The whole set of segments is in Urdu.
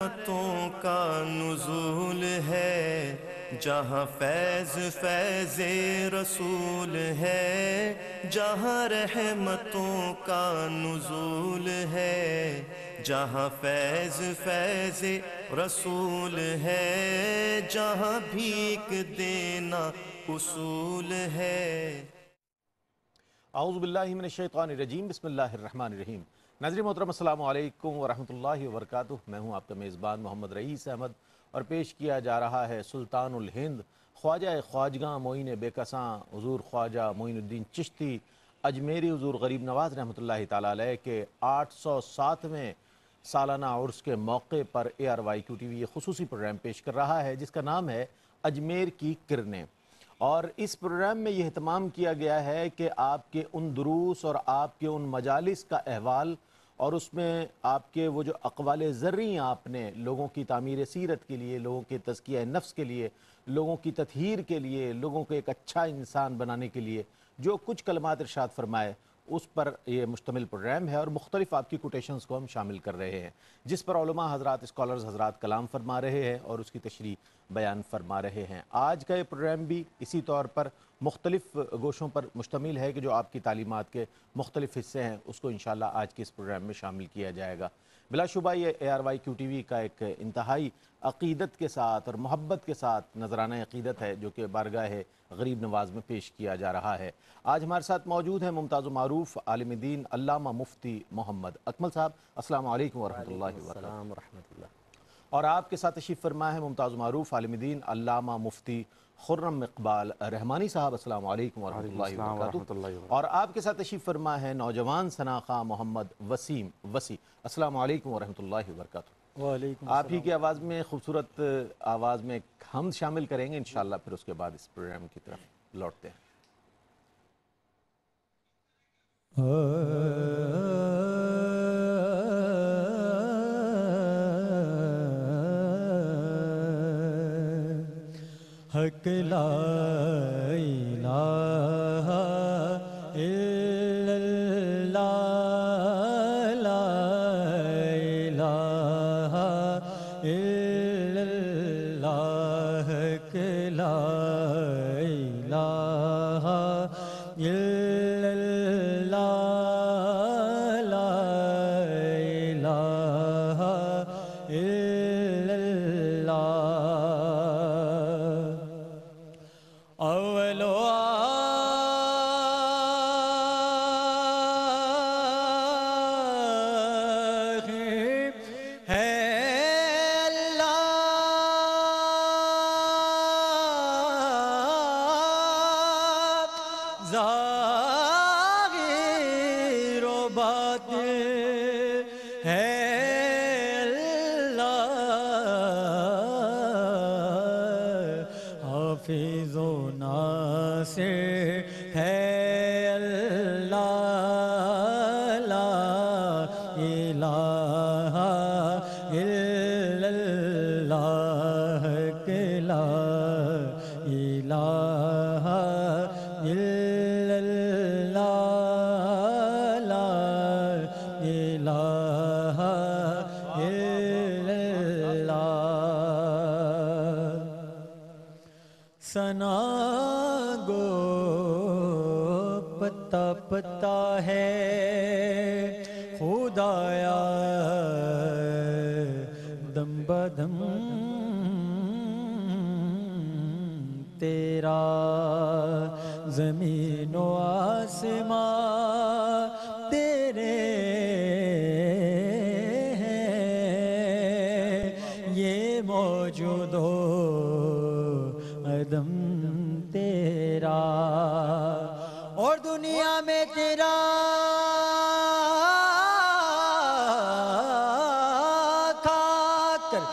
رحمتوں کا نزول ہے، جہاں فیض فیض رسول ہے، جہاں رحمتوں کا نزول ہے، جہاں فیض فیض رسول ہے، جہاں بھیک دینا اصول ہے۔ اعوذ باللہ من الشیطان الرجیم، بسم اللہ الرحمن الرحیم۔ ناظرین محترم، السلام علیکم ورحمۃ اللہ وبرکاتہ۔ میں ہوں آپ کا میزبان محمد رئیس احمد، اور پیش کیا جا رہا ہے سلطان الہند خواجہ خواجگاں معین بے کساں حضور خواجہ معین الدین چشتی اجمیری حضور غریب نواز رحمۃ اللہ تعالیٰ علیہ کے 807ویں سالانہ عرس کے موقع پر ARYQ TV یہ خصوصی پروگرام پیش کر رہا ہے، جس کا نام ہے اجمیر کی کرنیں۔ اور اس پروگرام میں یہ اہتمام کیا گیا ہے کہ آپ کے ان دروس اور آپ کے ان مجالس کا احوال، اور اس میں آپ کے وہ جو اقوال زرعی آپ نے لوگوں کی تعمیر سیرت کے لیے، لوگوں کے تزکیہ نفس کے لیے، لوگوں کی تطہیر کے لیے، لوگوں کو ایک اچھا انسان بنانے کے لیے جو کچھ کلمات ارشاد فرمائے، اس پر یہ مشتمل پروگرام ہے، اور مختلف آپ کی کوٹیشنز کو ہم شامل کر رہے ہیں، جس پر علماء حضرات، اسکالرز حضرات کلام فرما رہے ہیں اور اس کی تشریح بیان فرما رہے ہیں۔ آج کا یہ پروگرام بھی اسی طور پر مختلف گوشوں پر مشتمل ہے کہ جو آپ کی تعلیمات کے مختلف حصے ہیں، اس کو انشاءاللہ آج کے اس پروگرام میں شامل کیا جائے گا۔ بلا شبہ یہ ARYQ TV کا ایک انتہائی عقیدت کے ساتھ اور محبت کے ساتھ نذرانہ عقیدت ہے، جو کہ بارگاہ غریب نواز میں پیش کیا جا رہا ہے۔ آج ہمارے ساتھ موجود ہیں ممتاز و معروف عالم دین علامہ مفتی محمد اکمل صاحب۔ السلام علیکم ورحمۃ اللہ وبرکاتہ۔ السلام ورحمۃ اللہ۔ اور آپ کے ساتھ تشریف فرما ہے ممتاز و معروف عالم دین علامہ مفتی خرم اقبال رحمانی صاحب۔ السلام علیکم ورحمۃ اللہ وبرکاتہ۔ اور آپ کے ساتھ تشریف فرما ہے نوجوان ثناء محمد وسیم وسی۔ السلام علیکم ورحمۃ اللہ وبرکاتہ۔ وعلیکم آپ ہی کی آواز میں، خوبصورت آواز میں ہم شامل کریں گے انشاءاللہ، پھر اس کے بعد اس پروگرام کی طرف لوٹتے ہیں۔ حق لا الہ الا اللہ، لا الہ الا اللہ، حق لا الہ الا اللہ، لا الہ الا اللہ۔ اول و آخر ہے اللہ، ظاہر و باطن ہے اللہ، حافظ و ناصر ہے اللہ، لا الہ الا اللہ، کہ لا الہ الا اللہ، لا الہ الا اللہ۔ ثنا گو پتا پتا ہے خدایا، دم بدم تیرا زمین و آسمان تیرے ہیں، یہ موجود ہو عدم تیرا، اور دنیا میں تیرا کھا کر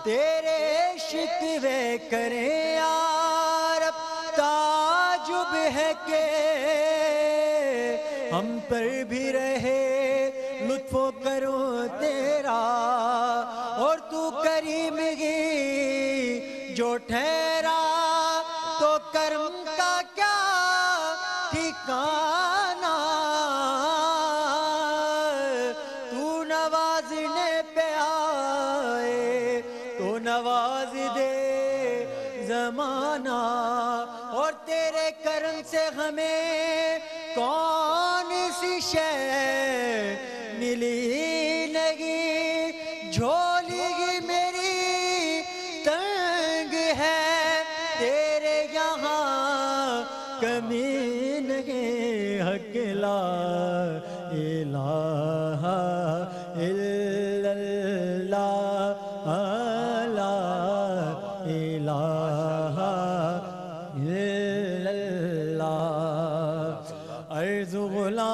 تیرے شکوے کریں یار، تعجب ہے کہ ہم پر بھی رہے لطف و کرم تیرا، اور تو کریم ہی جو ٹھہرا تو کرم کا کیا ٹھکانہ، تو نوازنے پہ آئے تو نواز دے زمانہ، اور تیرے کرم سے ہمیں کون سی شے ملی نہیں، جھولی ہی میری تنگ ہے، تیرے یہاں کمی نہیں، حق لا الہ الا اللہ، لا الہ الا اللہ، عرض غلام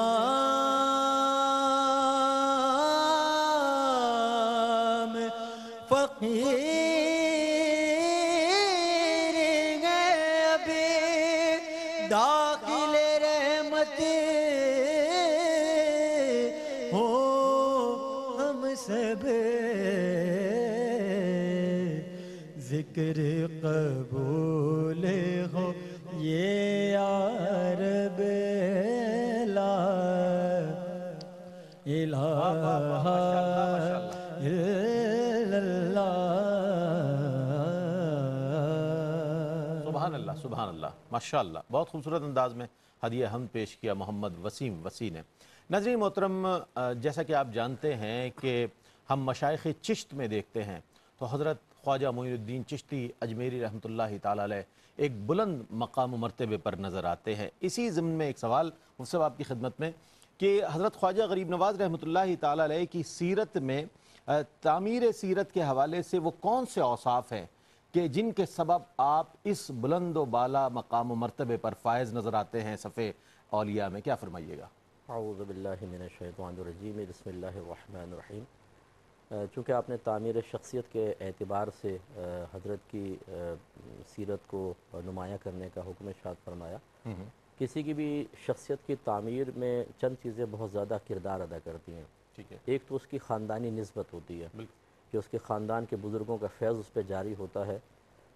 فقیر ہے ابھی داخل رحمت ہو ہم سب، ذکر قبول ہو یہ یا رب لا الہ الا اللہ۔ سبحان اللہ سبحان اللہ، ماشاءاللہ، بہت خوبصورت انداز میں ہدیہ حمد پیش کیا محمد وسیم وسیع نے۔ ناظرین محترم، جیسا کہ آپ جانتے ہیں کہ ہم مشائخ چشت میں دیکھتے ہیں تو حضرت خواجہ معین الدین چشتی اجمیری رحمۃ اللہ تعالیٰ علیہ ایک بلند مقام و مرتبے پر نظر آتے ہیں۔ اسی ضمن میں ایک سوال مفتی صاحب آپ کی خدمت میں کہ حضرت خواجہ غریب نواز رحمۃ اللہ تعالیٰ علیہ کی سیرت میں تعمیر سیرت کے حوالے سے وہ کون سے اوصاف ہیں کہ جن کے سبب آپ اس بلند و بالا مقام و مرتبے پر فائز نظر آتے ہیں صفِ اولیاء میں؟ کیا فرمائیے گا؟ اعوذ باللہ من الشیطان الرجیم، بسم اللہ الرحمن الرحیم۔ چونکہ آپ نے تعمیر شخصیت کے اعتبار سے حضرت کی سیرت کو نمایاں کرنے کا حکم ارشاد فرمایا، کسی کی بھی شخصیت کی تعمیر میں چند چیزیں بہت زیادہ کردار ادا کرتی ہیں۔ ٹھیک ہے، ایک تو اس کی خاندانی نسبت ہوتی ہے کہ اس کے خاندان کے بزرگوں کا فیض اس پہ جاری ہوتا ہے،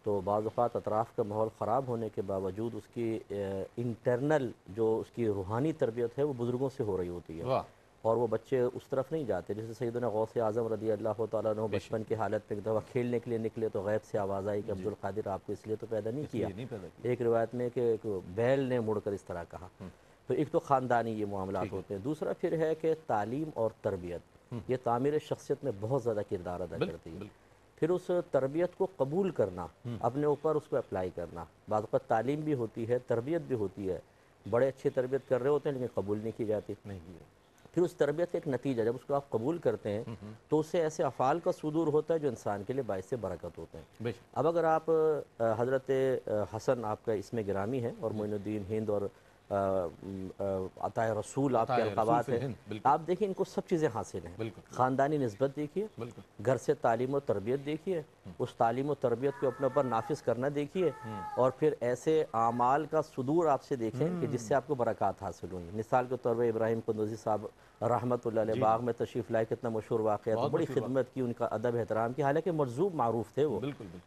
تو بعض اوقات اطراف کا ماحول خراب ہونے کے باوجود اس کی انٹرنل جو اس کی روحانی تربیت ہے وہ بزرگوں سے ہو رہی ہوتی ہے، واہ، اور وہ بچے اس طرف نہیں جاتے۔ جیسے سیدنا غوث اعظم رضی اللہ تعالیٰ عنہ بچپن کی حالت میں ایک دفعہ کھیلنے کے لیے نکلے تو غیب سے آواز آئی کہ عبدالقادر آپ کو اس لیے تو پیدا نہیں کیا۔ نہیں پیدا کیا۔ ایک روایت میں کہ ایک بیل نے مڑ کر اس طرح کہا۔ تو ایک تو خاندانی یہ معاملات ہوتے ہیں، دوسرا پھر ہے کہ تعلیم اور تربیت، یہ تعمیر شخصیت میں بہت زیادہ کردار ادا کرتی ہے۔ پھر اس تربیت کو قبول کرنا، اپنے اوپر اس کو اپلائی کرنا، بعض اوقات تعلیم بھی ہوتی ہے، تربیت بھی ہوتی ہے، بڑے اچھی تربیت کر رہے ہوتے ہیں لیکن قبول نہیں کی جاتی۔ پھر اس تربیت کا ایک نتیجہ جب اس کو آپ قبول کرتے ہیں تو اس سے ایسے افعال کا صدور ہوتا ہے جو انسان کے لیے باعث برکت ہوتے ہیں۔ اب اگر آپ حضرت حسن آپ کا اسم گرامی ہے اور معین الدین ہند اور عطا رسول آپ کے القابات ہیں، آپ دیکھیں ان کو سب چیزیں حاصل ہیں۔ خاندانی نسبت دیکھیے، گھر سے تعلیم و تربیت دیکھیے، اس تعلیم و تربیت کو اپنے اوپر نافذ کرنا دیکھیے، اور پھر ایسے اعمال کا صدور آپ سے دیکھیں کہ جس سے آپ کو برکات حاصل ہوئی۔ مثال کے طور پر ابراہیم قندوزی صاحب رحمۃ اللہ علیہ باغ میں تشریف لائے، کتنا مشہور واقعہ ہے، بڑی خدمت کی، ان کا ادب احترام کی، حالانکہ مجذوب معروف تھے وہ،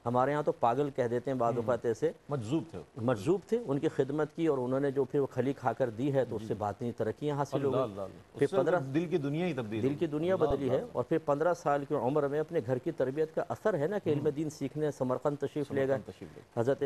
ہمارے ہاں تو پاگل کہہ دیتے ہیں بعض اوقات، ایسے مجذوب تھے، ان کی خدمت کی، اور انہوں نے جو پھر وہ کھلی کھا کر دی ہے تو اس سے باطنی ترقیاں حاصل ہو گئی، پھر 15 دل کی دنیا ہی تبدیل، دل کی دنیا بدلی ہے، اور پھر 15 سال کی عمر میں اپنے گھر کی تربیت کا اثر ہے نا کہ علم دین سیکھنے سمرقند تشریف لے گئے، حضرت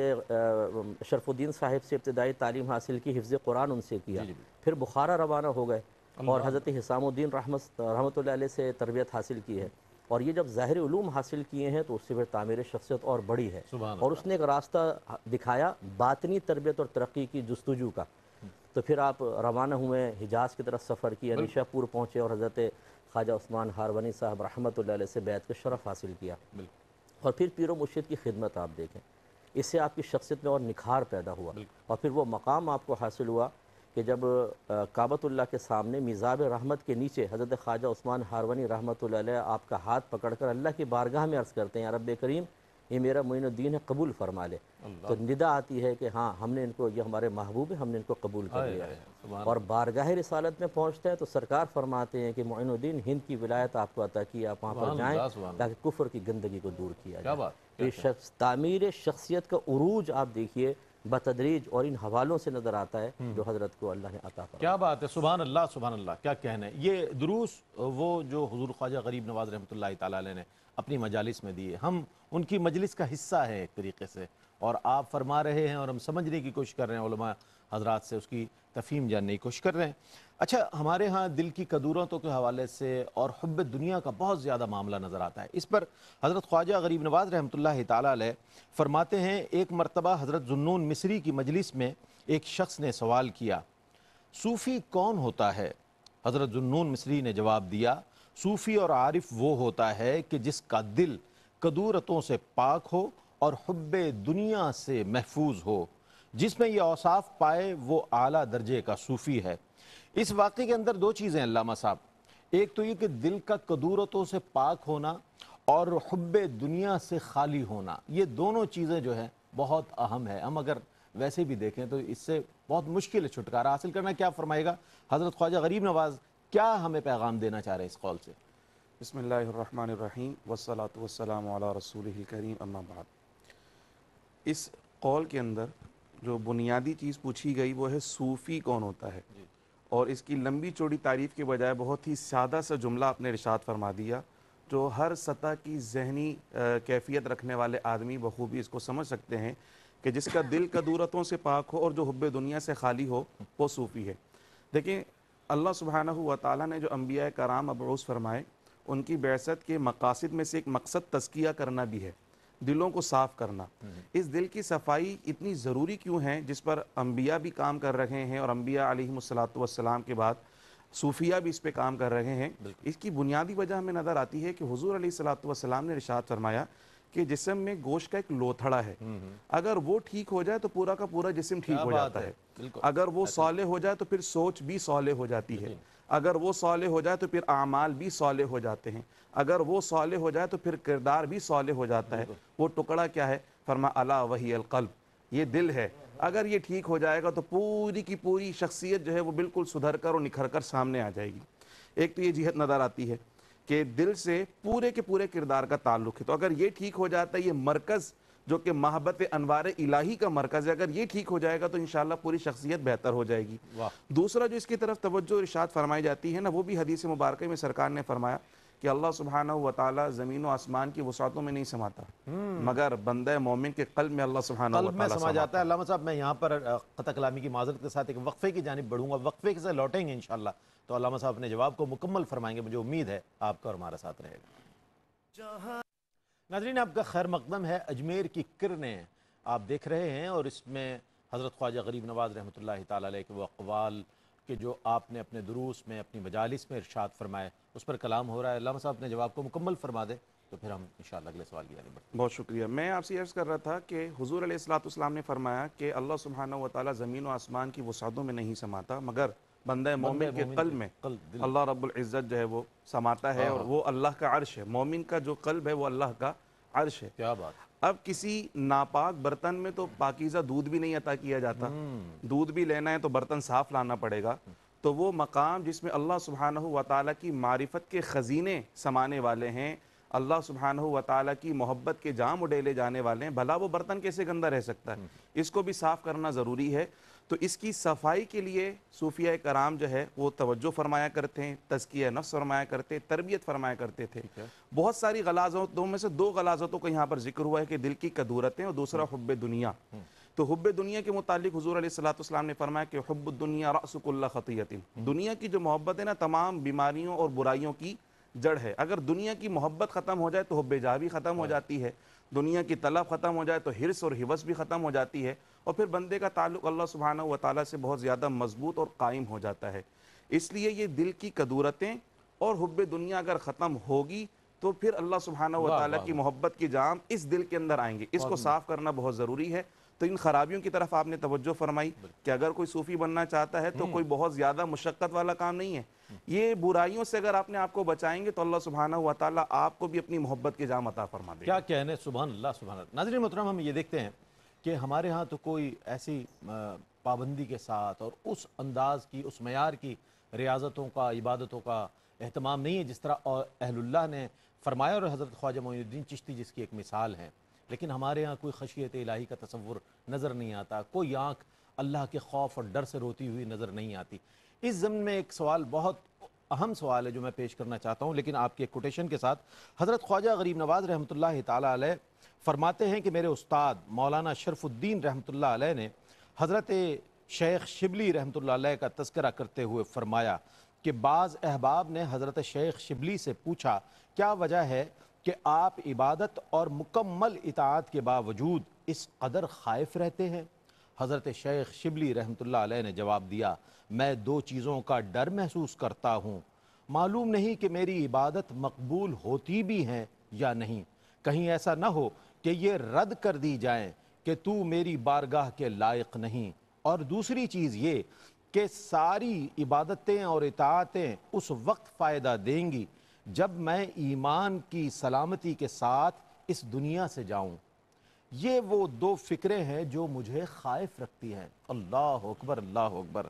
شرف الدین صاحب سے ابتدائی تعلیم حاصل کی، حفظ قرآن ان سے کیا، پھر بخارا روانہ ہو گئے اور حضرت حسام الدین رحمۃ اللہ علیہ سے تربیت حاصل کی ہے، اور یہ جب ظاہری علوم حاصل کیے ہیں تو اس سے پھر تعمیر شخصیت اور بڑی ہے، اور اس نے ایک راستہ دکھایا باطنی تربیت اور ترقی کی جستجو کا۔ تو پھر آپ روانہ ہوئے، حجاز کی طرف سفر کیا، نیشا پور پہنچے اور حضرت خواجہ عثمان ہارونی صاحب رحمۃ اللہ علیہ سے بیعت کا شرف حاصل کیا، اور پھر پیر و مرشد کی خدمت آپ دیکھیں، اس سے آپ کی شخصیت میں اور نکھار پیدا ہوا، اور پھر وہ مقام آپ کو حاصل ہوا کہ جب کعبۃ اللہ کے سامنے میزاب رحمت کے نیچے حضرت خواجہ عثمان ہارونی رحمۃ اللہ علیہ آپ کا ہاتھ پکڑ کر اللہ کی بارگاہ میں عرض کرتے ہیں، یا رب کریم یہ میرا معین الدین ہے، قبول فرما لے، تو ندا آتی ہے کہ ہاں ہم نے ان کو، یہ ہمارے محبوب ہے، ہم نے ان کو قبول کر لیا ہے، اور بارگاہ رسالت میں پہنچتا ہے تو سرکار فرماتے ہیں کہ معین الدین ہند کی ولایت آپ کو عطا کی، آپ وہاں پر جائیں تاکہ کفر کی گندگی کو دور کیا جائے۔ تعمیر شخصیت کا عروج آپ دیکھیے بتدریج، اور ان حوالوں سے نظر آتا ہے جو حضرت کو اللہ نے عطا فرمایا۔ کیا بات ہے، سبحان اللہ سبحان اللہ، کیا کہنا ہے۔ یہ دروس وہ جو حضور خواجہ غریب نواز رحمۃ اللہ تعالیٰ علیہ نے اپنی مجالس میں دیے، ہم ان کی مجلس کا حصہ ہیں ایک طریقے سے، اور آپ فرما رہے ہیں اور ہم سمجھنے کی کوشش کر رہے ہیں، علماء حضرات سے اس کی تفہیم جاننے کی کوشش کر رہے ہیں۔ اچھا، ہمارے ہاں دل کی قدورتوں کے حوالے سے اور حب دنیا کا بہت زیادہ معاملہ نظر آتا ہے۔ اس پر حضرت خواجہ غریب نواز رحمۃ اللہ تعالیٰ علیہ فرماتے ہیں، ایک مرتبہ حضرت ذوالنون مصری کی مجلس میں ایک شخص نے سوال کیا، صوفی کون ہوتا ہے؟ حضرت ذوالنون مصری نے جواب دیا، صوفی اور عارف وہ ہوتا ہے کہ جس کا دل قدورتوں سے پاک ہو اور حب دنیا سے محفوظ ہو، جس میں یہ اوصاف پائے وہ اعلیٰ درجے کا صوفی ہے۔ اس واقعے کے اندر دو چیزیں علامہ صاحب، ایک تو یہ کہ دل کا قدورتوں سے پاک ہونا اور حب دنیا سے خالی ہونا، یہ دونوں چیزیں جو ہیں بہت اہم ہے۔ ہم اگر ویسے بھی دیکھیں تو اس سے بہت مشکل ہے چھٹکارا حاصل کرنا۔ کیا فرمائے گا حضرت خواجہ غریب نواز، کیا ہمیں پیغام دینا چاہ رہے ہیں اس قول سے؟ بسم اللہ الرحمن الرحیم والصلاة والسلام علی رسولہ الکریم، اما بعد۔ اس قول کے اندر جو بنیادی چیز پوچھی گئی وہ ہے صوفی کون ہوتا ہے، اور اس کی لمبی چوڑی تعریف کے بجائے بہت ہی سادہ سا جملہ آپ نے ارشاد فرما دیا جو ہر سطح کی ذہنی کیفیت رکھنے والے آدمی بخوبی اس کو سمجھ سکتے ہیں کہ جس کا دل قدورتوں سے پاک ہو اور جو حب دنیا سے خالی ہو وہ صوفی ہے۔ دیکھیں، اللہ سبحانہ و تعالیٰ نے جو انبیاء کرام مبعوث فرمائے، ان کی بعثت کے مقاصد میں سے ایک مقصد تزکیہ کرنا بھی ہے، دلوں کو صاف کرنا۔ اس دل کی صفائی اتنی ضروری کیوں ہے، جس پر انبیاء بھی کام کر رہے ہیں اور انبیاء علیہم السلام کے بعد صوفیہ بھی اس پہ کام کر رہے ہیں؟ اس کی بنیادی وجہ ہمیں نظر آتی ہے کہ حضور علیہ السلام نے ارشاد فرمایا کہ جسم میں گوشت کا ایک لوتھڑا ہے، اگر وہ ٹھیک ہو جائے تو پورا کا پورا جسم ٹھیک ہو جاتا ہے۔ اگر وہ صالح ہو جائے تو پھر سوچ بھی صالح ہو جاتی ہے، اگر وہ صالح ہو جائے تو پھر اعمال بھی صالح ہو جاتے ہیں، اگر وہ صالح ہو جائے تو پھر کردار بھی صالح ہو جاتا ہے۔ وہ ٹکڑا کیا ہے؟ فرما الا وہی القلب، یہ دل ہے۔ اگر یہ ٹھیک ہو جائے گا تو پوری کی پوری شخصیت جو ہے وہ بالکل سدھر کر اور نکھر کر سامنے آ جائے گی۔ ایک تو یہ جہت نظر آتی ہے کہ دل سے پورے کے پورے کردار کا تعلق ہے، تو اگر یہ ٹھیک ہو جاتا ہے، یہ مرکز جو کہ محبت انوار الہی کا مرکز ہے، اگر یہ ٹھیک ہو جائے گا تو انشاءاللہ پوری شخصیت بہتر ہو جائے گی۔ دوسرا جو اس کی طرف توجہ ارشاد فرمائی جاتی ہے نا، وہ بھی حدیث مبارکہ میں سرکار نے فرمایا کہ اللہ سبحانہ و تعالیٰ زمین و آسمان کی وسعتوں میں نہیں سماتا، مگر بندہ مومن کے قلب میں اللہ سبحانہ و قلب میں تعالیٰ سما جاتا ہے۔ علامہ صاحب، میں یہاں پر قطع کلامی کی معذرت کے ساتھ ایک وقفے کی جانب بڑھوں گا، وقفے سے لوٹیں گے انشاءاللہ تو علامہ صاحب اپنے جواب کو مکمل فرمائیں گے، مجھے امید ہے آپ کا اور ہمارا ساتھ رہے گا۔ ناظرین، آپ کا خیر مقدم ہے اجمیر کی کرنیں آپ دیکھ رہے ہیں، اور اس میں حضرت خواجہ غریب نواز رحمۃ اللہ تعالیٰ علیہ کے وہ اقوال کہ جو آپ نے اپنے دروس میں اپنی مجالس میں ارشاد فرمائے اس پر کلام ہو رہا ہے۔ علامہ صاحب اپنے جواب کو مکمل فرما دیں تو پھر ہم انشاءاللہ اگلے سوال کی جانب بڑھتے ہیں۔ بہت شکریہ۔ میں آپ سے عرض کر رہا تھا کہ حضور علیہ السلام نے فرمایا کہ اللہ سبحانہ و تعالیٰ زمین و آسمان کی وسعتوں میں نہیں سماتا، مگر بندہ مومن کے قلب میں اللہ رب العزت جو ہے وہ سماتا ہے، اور وہ اللہ کا عرش ہے۔ مومن کا جو قلب ہے وہ اللہ کا عرش ہے۔ کیا بات! اب کسی ناپاک برتن میں تو پاکیزہ دودھ بھی نہیں عطا کیا جاتا، دودھ بھی لینا ہے تو برتن صاف لانا پڑے گا۔ تو وہ مقام جس میں اللہ سبحانہ و تعالیٰ کی معرفت کے خزینے سمانے والے ہیں، اللہ سبحانہ و تعالیٰ کی محبت کے جام اڈیلے جانے والے ہیں، بھلا وہ برتن کیسے گندہ رہ سکتا ہے؟ اس کو بھی صاف کرنا ضروری ہے۔ تو اس کی صفائی کے لیے صوفیہ کرام جو ہے وہ توجہ فرمایا کرتے ہیں، تزکیہ نفس فرمایا کرتے، تربیت فرمایا کرتے تھے۔ بہت ساری غلاظتوں میں سے دو غلاظتوں کو یہاں پر ذکر ہوا ہے کہ دل کی قدورتیں اور دوسرا حب دنیا۔ تو حب دنیا کے متعلق حضور علیہ السلام نے فرمایا کہ حب الدنیا رأس کل خطیۃ، دنیا کی جو محبت ہے نا تمام بیماریوں اور برائیوں کی جڑ ہے۔ اگر دنیا کی محبت ختم ہو جائے تو حب جاہ بھی ختم ہو جاتی ہے، دنیا کی طلب ختم ہو جائے تو حرص اور ہوس بھی ختم ہو جاتی ہے، اور پھر بندے کا تعلق اللہ سبحانہ و تعالیٰ سے بہت زیادہ مضبوط اور قائم ہو جاتا ہے۔ اس لیے یہ دل کی قدورتیں اور حب دنیا اگر ختم ہوگی تو پھر اللہ سبحانہ و تعالیٰ کی محبت کی جام اس دل کے اندر آئیں گے۔ اس کو صاف کرنا بہت ضروری ہے۔ تو ان خرابیوں کی طرف آپ نے توجہ فرمائی کہ اگر کوئی صوفی بننا چاہتا ہے تو کوئی بہت زیادہ مشقت والا کام نہیں ہے، یہ برائیوں سے اگر آپ نے آپ کو بچائیں گے تو اللہ سبحانہ و تعالیٰ آپ کو بھی اپنی محبت کے جام عطا فرما دے گا۔ کیا کہنے، سبحان اللہ سبحان اللہ۔ ناظرین محترم، ہم یہ دیکھتے ہیں کہ ہمارے ہاں تو کوئی ایسی پابندی کے ساتھ اور اس انداز کی، اس معیار کی ریاضتوں کا، عبادتوں کا اہتمام نہیں ہے جس طرح اہل اللہ نے فرمایا، اور حضرت خواجہ معین الدین چشتی جس کی ایک مثال ہے۔ لیکن ہمارے ہاں کوئی خشیت الہی کا تصور نظر نہیں آتا، کوئی آنکھ اللہ کے خوف اور ڈر سے روتی ہوئی نظر نہیں آتی۔ اس ضمن میں ایک سوال بہت اہم سوال ہے جو میں پیش کرنا چاہتا ہوں، لیکن آپ کے کوٹیشن کے ساتھ حضرت خواجہ غریب نواز رحمۃ اللہ تعالیٰ علیہ فرماتے ہیں کہ میرے استاد مولانا شرف الدین رحمۃ اللہ علیہ نے حضرت شیخ شبلی رحمۃ اللہ علیہ کا تذکرہ کرتے ہوئے فرمایا کہ بعض احباب نے حضرت شیخ شبلی سے پوچھا کیا وجہ ہے کہ آپ عبادت اور مکمل اطاعت کے باوجود اس قدر خائف رہتے ہیں؟ حضرت شیخ شبلی رحمۃ اللہ علیہ نے جواب دیا، میں دو چیزوں کا ڈر محسوس کرتا ہوں، معلوم نہیں کہ میری عبادت مقبول ہوتی بھی ہیں یا نہیں، کہیں ایسا نہ ہو کہ یہ رد کر دی جائیں کہ تو میری بارگاہ کے لائق نہیں، اور دوسری چیز یہ کہ ساری عبادتیں اور اطاعتیں اس وقت فائدہ دیں گی جب میں ایمان کی سلامتی کے ساتھ اس دنیا سے جاؤں۔ یہ وہ دو فکریں ہیں جو مجھے خائف رکھتی ہیں۔ اللہ اکبر، اللہ اکبر،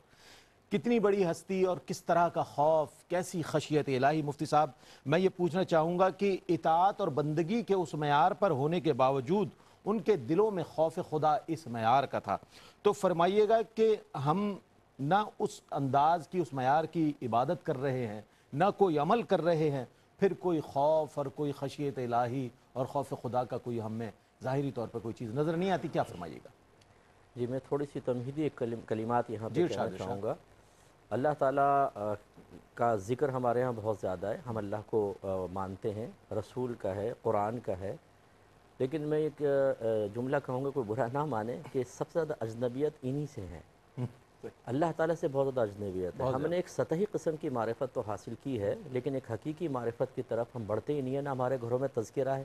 کتنی بڑی ہستی اور کس طرح کا خوف، کیسی خشیت الہی۔ مفتی صاحب، میں یہ پوچھنا چاہوں گا کہ اطاعت اور بندگی کے اس معیار پر ہونے کے باوجود ان کے دلوں میں خوف خدا اس معیار کا تھا، تو فرمائیے گا کہ ہم نہ اس انداز کی، اس معیار کی عبادت کر رہے ہیں، نہ کوئی عمل کر رہے ہیں، پھر کوئی خوف اور کوئی خشیت الہی اور خوف خدا کا کوئی ہم میں ظاہری طور پر کوئی چیز نظر نہیں آتی، کیا فرمائیے گا؟ جی، میں تھوڑی سی تمہیدی کلمات یہاں پہ کہنا چاہوں گا۔ اللہ تعالیٰ کا ذکر ہمارے ہاں بہت زیادہ ہے، ہم اللہ کو مانتے ہیں، رسول کا ہے، قرآن کا ہے، لیکن میں ایک جملہ کہوں گا، کوئی برا نہ مانے، کہ سب سے زیادہ اجنبیت انہی سے ہے۔ اللہ تعالیٰ سے بہت زیادہ اجنبیت ہے۔ ہم نے ایک سطحی قسم کی معرفت تو حاصل کی ہے، لیکن ایک حقیقی معرفت کی طرف ہم بڑھتے ہی نہیں ہیں، نہ ہمارے گھروں میں تذکرہ ہے،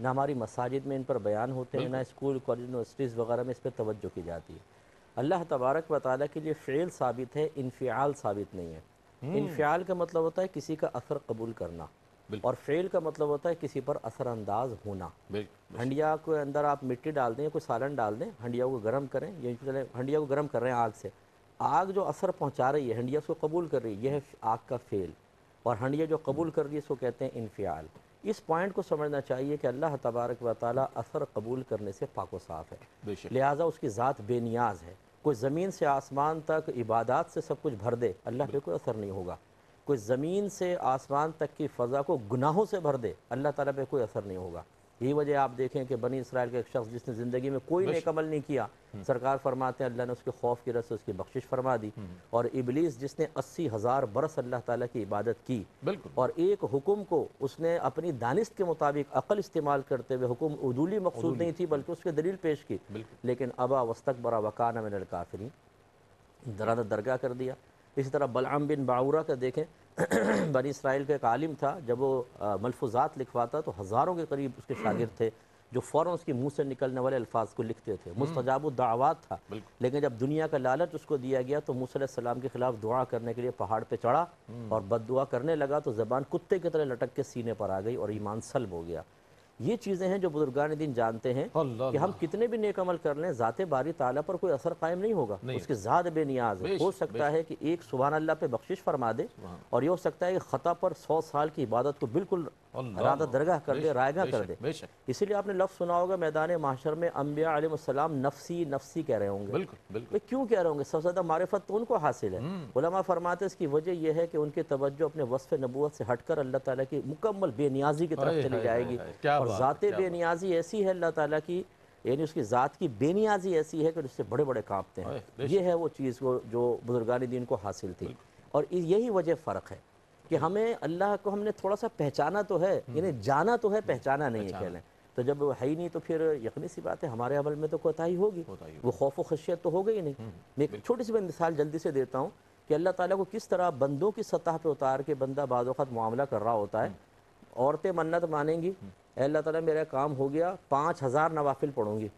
نہ ہماری مساجد میں ان پر بیان ہوتے ہیں، نہ اسکول، کالج، یونیورسٹیز وغیرہ میں اس پہ توجہ کی جاتی ہے۔ اللہ تبارک و تعالیٰ کے لیے فعل ثابت ہے، انفعال ثابت نہیں ہے۔ انفعال کا مطلب ہوتا ہے کسی کا اثر قبول کرنا، اور فعل کا مطلب ہوتا ہے کسی پر اثر انداز ہونا۔ ہنڈیا کے اندر آپ مٹی ڈال دیں، کوئی سالن ڈال دیں، ہنڈیا کو گرم کریں، یہ ہنڈیا کو گرم کر رہے ہیں آگ سے، آگ جو اثر پہنچا رہی ہے، ہنڈیا اس کو قبول کر رہی ہے، یہ ہے آگ کا فعل، اور ہنڈیا جو قبول کر رہی ہے اس کو کہتے ہیں انفعال۔ اس پوائنٹ کو سمجھنا چاہیے کہ اللہ تبارک و تعالیٰ اثر قبول کرنے سے پاک و صاف ہے، لہٰذا اس کی ذات بے نیاز ہے۔ کوئی زمین سے آسمان تک عبادات سے سب کچھ بھر دے، اللہ پہ کوئی اثر نہیں ہوگا۔ کوئی زمین سے آسمان تک کی فضا کو گناہوں سے بھر دے، اللہ تعالیٰ پہ کوئی اثر نہیں ہوگا۔ یہی وجہ آپ دیکھیں کہ بنی اسرائیل کا ایک شخص جس نے زندگی میں کوئی نیک عمل نہیں کیا، سرکار فرماتے ہیں اللہ نے اس کے خوف کی وجہ سے اس کی بخشش فرما دی، اور ابلیس جس نے 80,000 برس اللہ تعالیٰ کی عبادت کی، اور ایک حکم کو اس نے اپنی دانست کے مطابق عقل استعمال کرتے ہوئے، حکم عدولی مقصود نہیں تھی بلکہ اس کے دلیل پیش کی، لیکن ابا واستکبر وکان من الکافرین، درادہ درگاہ کر دیا۔ اسی طرح بلعام بن باعورہ کا دیکھیں، بنی اسرائیل کا ایک عالم تھا، جب وہ ملفوظات لکھواتا تو ہزاروں کے قریب اس کے شاگرد تھے جو فوراً اس کے منہ سے نکلنے والے الفاظ کو لکھتے تھے، مستجاب الدعوات تھا، لیکن جب دنیا کا لالچ اس کو دیا گیا تو موسیٰ علیہ السلام کے خلاف دعا کرنے کے لیے پہاڑ پہ چڑھا اور بد دعا کرنے لگا تو زبان کتے کی طرح لٹک کے سینے پر آ گئی اور ایمان سلب ہو گیا۔ یہ چیزیں ہیں جو بزرگان دین جانتے ہیں کہ ہم کتنے بھی نیک عمل کر لیں، ذات باری تعالیٰ پر کوئی اثر قائم نہیں ہوگا، اس کی ذات بے نیاز ہے۔ ہو سکتا ہے کہ ایک سبحان اللہ پہ بخشش فرما دے، اور یہ ہو سکتا ہے کہ خطا پر 100 سال کی عبادت کو بالکل ارادہ درگاہ کر دے، رائگاں کر دے۔ اسی لیے آپ نے لفظ سنا ہوگا میدان محشر میں انبیاء علیہ السلام نفسی نفسی کہہ رہے ہوں گے۔ کیوں کہہ رہے ہوں گے؟ سب سے زیادہ معرفت تو ان کو حاصل ہے۔ علماء فرماتے ہیں اس کی وجہ یہ ہے کہ ان کی توجہ اپنے وصف نبوت سے ہٹ کر اللہ تعالیٰ کی مکمل بے نیازی کی طرف چلی جائے گی، اور ذات بے نیازی ایسی ہے اللہ تعالیٰ کی، یعنی اس کی ذات کی بے نیازی ایسی ہے کہ اس سے بڑے بڑے کانپتے ہیں۔ یہ ہے وہ چیز جو بزرگان دین کو حاصل تھی، اور یہی وجہ فرق ہے کہ ہمیں اللہ کو ہم نے تھوڑا سا پہچانا تو ہے، یعنی جانا تو ہے، پہچانا نہیں ہے کہہ لیں، تو جب وہ ہے ہی نہیں تو پھر یقینی سی بات ہے ہمارے عمل میں تو کوتاہی ہوگی، وہ خوف و خشیت تو ہوگی ہی نہیں۔ میں ایک چھوٹی سی مثال جلدی سے دیتا ہوں کہ اللہ تعالیٰ کو کس طرح بندوں کی سطح پہ اتار کے بندہ بعض اوقات معاملہ کر رہا ہوتا ہے۔ عورتیں منت مانیں گی، اے اللہ تعالیٰ میرا کام ہو گیا، 5000 نوافل پڑھوں گی۔